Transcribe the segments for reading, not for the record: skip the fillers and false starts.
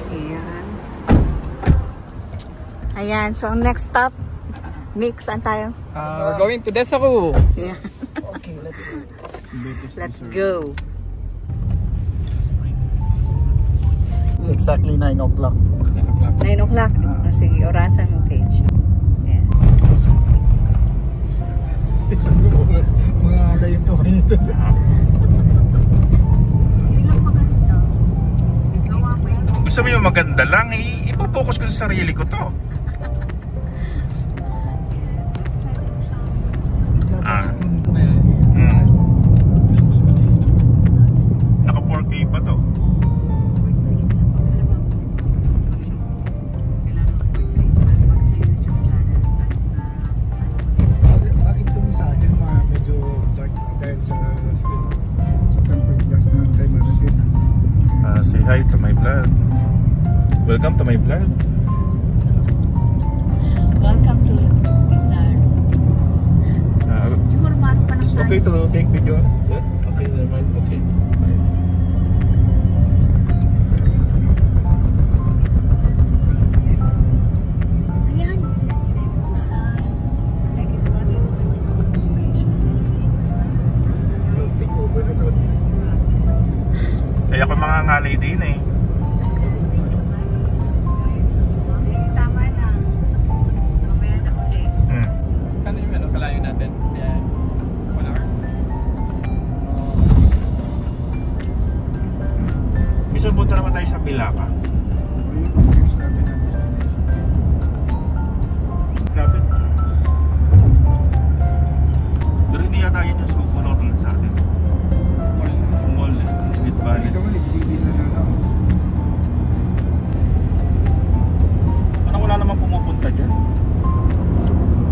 Ayan. Ayan, so next stop, Mix, saan tayo? We're going to Desaru. Yeah. Okay, let's go. Let's go. Exactly 9 o'clock. 9 o'clock. Sige, orasan mo, page. Ayan. Isang oras, mga ala yung kamay nito. Gusto mo yung maganda lang, ipopokus ko sa sarili ko to. Naka 4K pa to. Bakit kung sa akin medyo dark dahil sa tempered glass na tayo malasin? Say hi to my vlog. Welcome to my vlog. Welcome to Desaru. It's okay to take video? Yeah? Okay, never mind. Okay. Kaya ako mga ngalay din eh. Tama na. Mamaya na ulit. Kano yung kalayo natin? Yeah. 1 hour. Minsan punta naman tayo sa Pilaka. Next natin ang destination. Lapit. Pero hindi yata yun yung suko na tingin sa atin. Mall eh. With Valley. Ito mo, HDD na lang. Parang wala namang pumupunta dyan.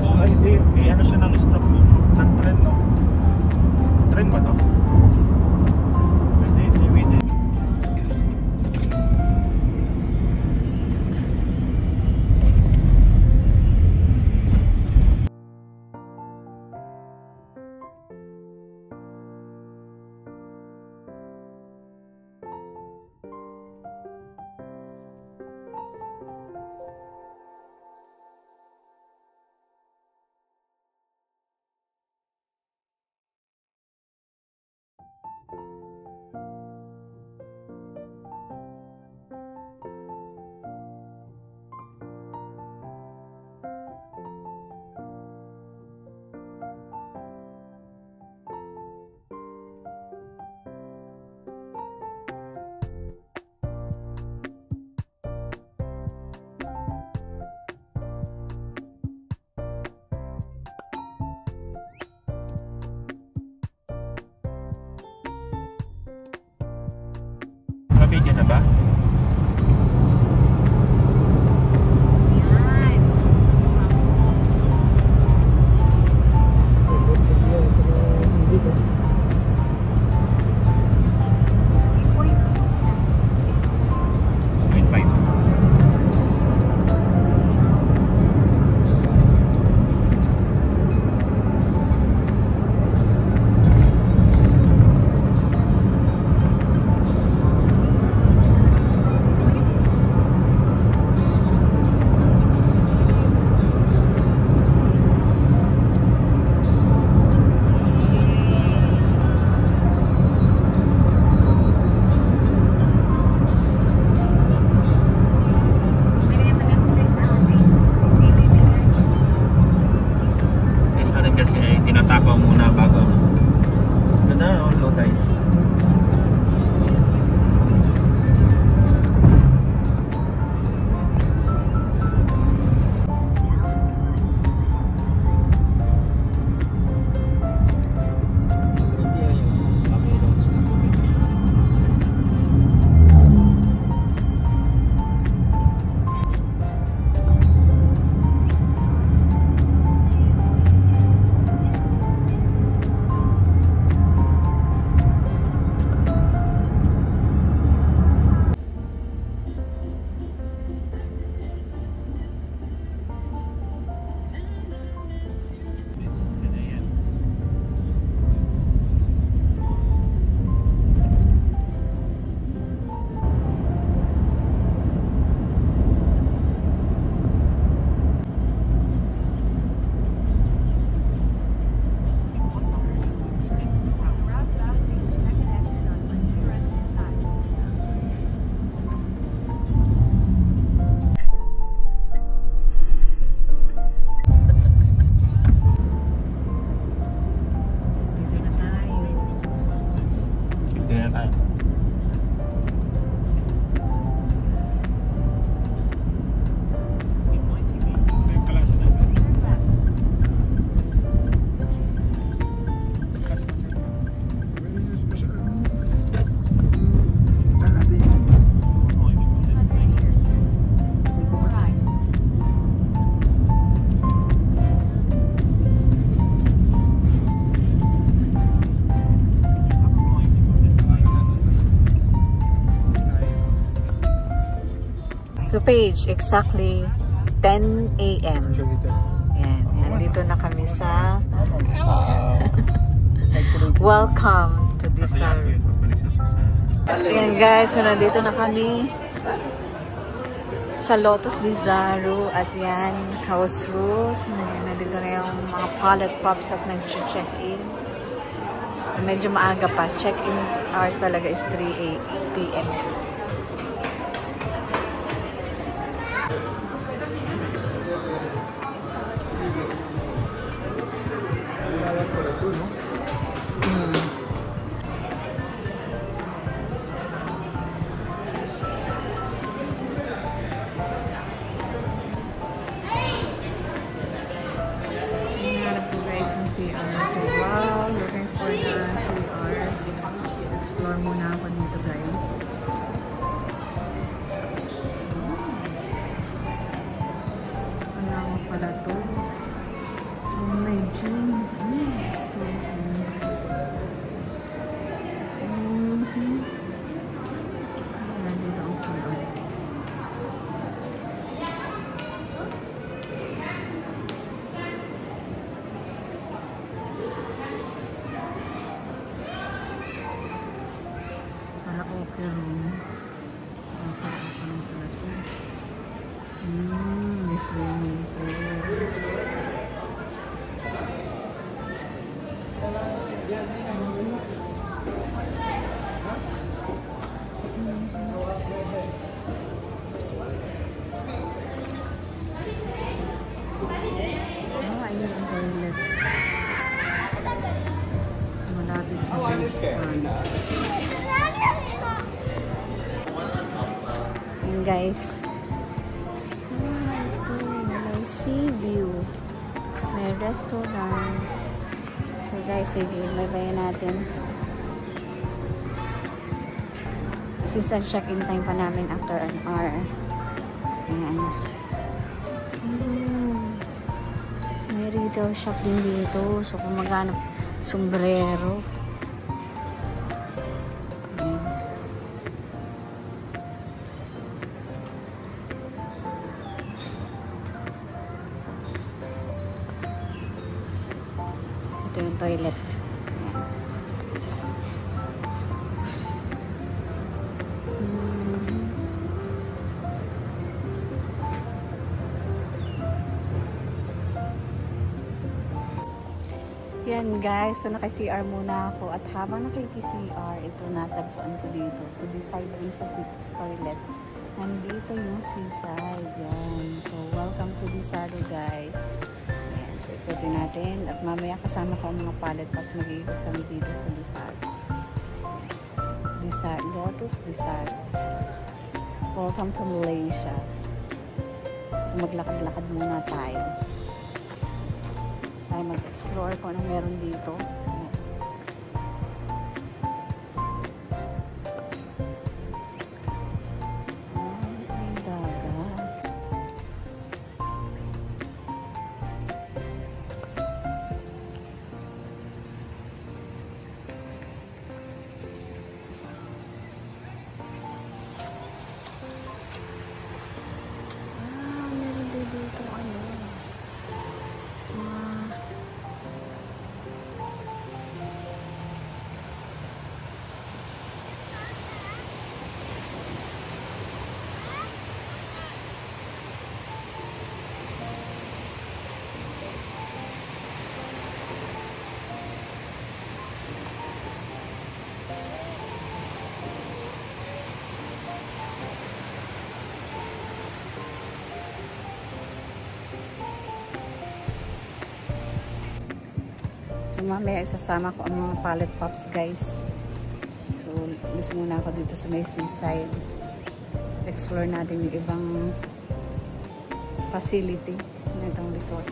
Oo, ay hindi. May ano siya ng stop. Nag-trend no? Trend ba to? Pwede, hindi, pwede. Video na ba? Yan. So Paige, exactly 10 a.m. Yan. Dito na kami sa welcome to Disaru. Ayan guys, so nandito na kami sa Lotus Disaru at yan, house rules. Nandito na yung mga pallet pops at nag-check-in. So medyo maaga pa. Check-in hours talaga is 3 p.m. CR. So, wow, looking for the CR. So, explore muna ako dito, guys. Wala ko pala to. Oh, may gym. Gusto ko. Dito ang CR. Okay room. May swimming pool. Ayun ang toilet. Malapit sa basement. Guys, may sea view, may restaurant. So guys, sige, babayan natin. Since check-in time pa namin after an hour. Ayan. May retail shop din dito. So kung maghanap sombrero. Ito yung toilet. Yan guys, so naka-CR muna ako at habang nakiki-CR, ito natagpuan ko dito. So beside din sa toilet, nandito yung seaside. Yan. So welcome to Disaru guys. So, ikutin natin. At mamaya kasama ko ang mga pallet pas mag-iikot kami dito sa Disaru. Disaru. Lotus Disaru. Welcome to Malaysia. So, maglakad-lakad muna tayo. Tayo mag-explore kung anong meron dito. So mamaya isasama ko ang mga pallet pops guys. So miss muna ako dito sa may seaside. Explore natin yung ibang facility na itong resort.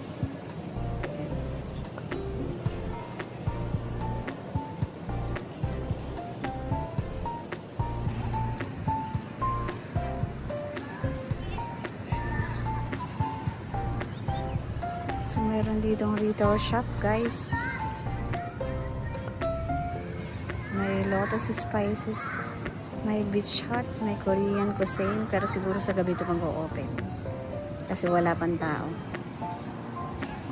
So meron ditong retail shop guys. May Lotus Spices. May beach hut, may Korean cuisine, pero siguro sa gabi ito mag-o-open. Kasi wala pang tao.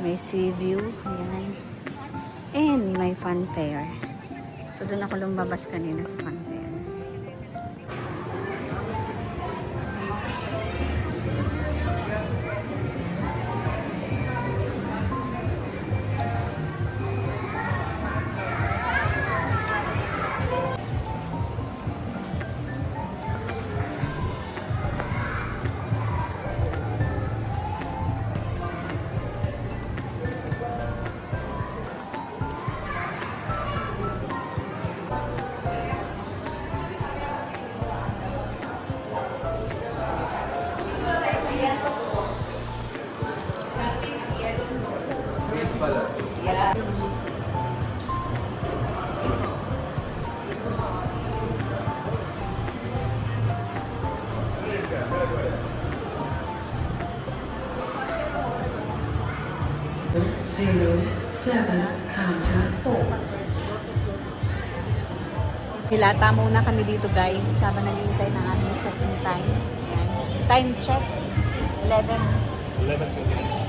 May sea view, ayan. And may fun fair. So doon ako lumabas kanina sa fun fair. Hilata muna kami dito guys habang naghihintay ng aming check-in time. Ayan. Time check 11. 11:20.